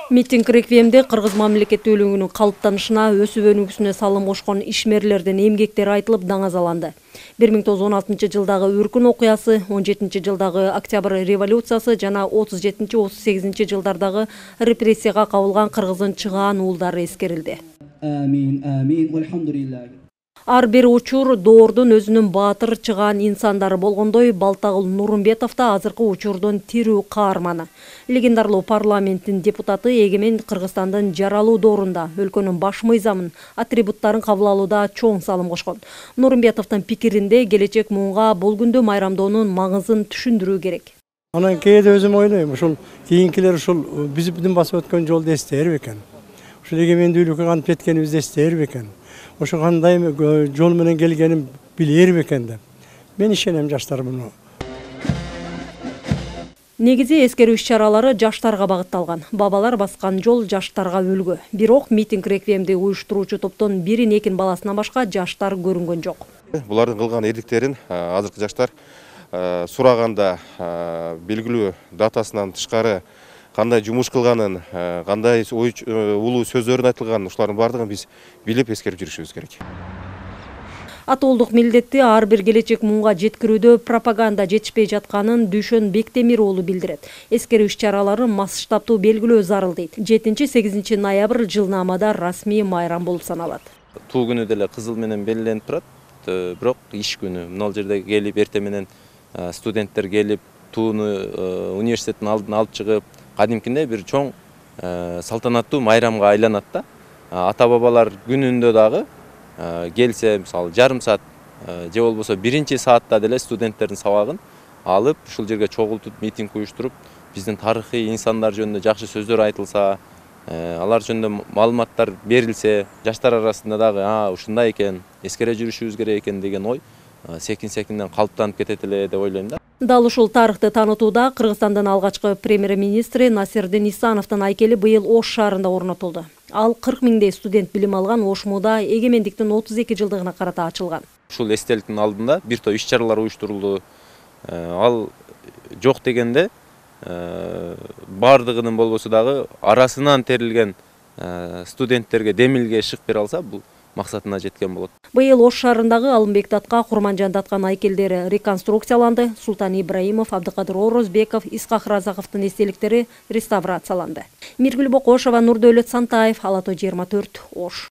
Митинг реквиемде кыргыз мамлекеттүүлүгүнүн калыптанышына, өсүп өнүгүүсүнө салым кошкон ишмерлердин эмгектери айтылып даңазаланды. 1916 жылдагы өркүн окуясы, 17 жылдагы Октябрь революциясы жана 37-38 жылдардагы репрессияга кабылган кыргыздын чыгаан уулдары эскерилди. Ар бир учур доордун өзүнүн баатыр чыгаан инсандары болгондой, Балтагул Нурумбетов да азыркы учурдун тирүү каарманы. Легендарлуу парламенттин депутаты эгемен Кыргызстандын жаралуу доорунда өлкөнүн баш мыйзамын, атрибуттарын кабыл алууда чоң салым кошкон. Нурумбетовдун пикиринде келечек муунга бул күндү майрамдоонун маңызын түшүндүрүү керек. Анан кээде өзүм ойлойм, ушул кийинкилер ушул биздин басып өткөн жолду эстер бекен. Ушул эгемендүүлүккө кантип жеткенибизди эстер бекен. Ошо кандай жол менен келгенин билер бекен деп. Мен ишенем жаштар муну. Негизи эскерүү иш-чаралары жаштарга багытталган. Бабалар баскан жол жаштарга үлгү. Бирок митинг реквиемди уюштуруучу топтон бирин экин баласынан башка жаштар көрүнгөн жок. Булардын кылган эрдиктерин азыркы жаштар сураганда белгилүү датасынан тышкары кандай жумуш кылганын, кандай улуу сөздөрүн айтылганын, ушулардын бардыгын биз билип эскерип жүрүшүбүз керек. Атолдук милдетти ар бир келечек муунга жеткирүүдө пропаганда жетишпей жатканын Дүйшөн Бектемир уулу билдирет. Эскерүү иш-чараларын масштабтуу белгилөө зарыл дейт. 7-8 ноябрь жылнаамада расмий майрам болуп саналат. Туу күнү деле кызыл менен белгиленип турат, бирок иш күнү. Мына жерде келип эртең менен студенттер келип тууну университеттин алдына алып чыгып, кадимкиндей бир чоң салтанаттуу майрамга айланат да. Ата бабалар күнүндө дагы келсе, мисалы жарым саат же болбосо биринчи саатта деле студенттердин сабагын алып, ушул жерге чогултуп, митинг уюштуруп, биздин тарыхый инсандар жөнүндө жакшы сөздөр айтылса, алар жөнүндө маалыматтар берилсе, жаштар арасында дагы ушундай экен, эскере жүрүшүбүз керек экен деген ой секин-секинден калыптанып кетет эле деп ойлойм да. Дал ушул тарыхты таанытууда Кыргызстандын алгачкы премьер-министри Насирдин Исановдун айкели быйыл Ош шаарында орнотулду. Ал 40 миңдей студент билим алган Ош мууда эгемендиктин 32 жылдыгына карата ачылган. Ушул эстеликтин алдында бир топ иш-чаралар уюштурулду. Ал жок дегенде бардыгынын болбосо дагы арасынан терилген студенттерге демилге ышык бере алса, бул максатына жеткен болот. Быйыл Ош шаарындагы Алымбек Датка, Курманжан Даткан айкелдери реконструкцияланды. Султан Ибраимов, Абдыкадыр Орозбеков, Исхак Разаковдун эстеликтери реставрацияланды. Миргүл Бокошова, Нурдөөлөт Сантаев, Ала Той 24, Ош.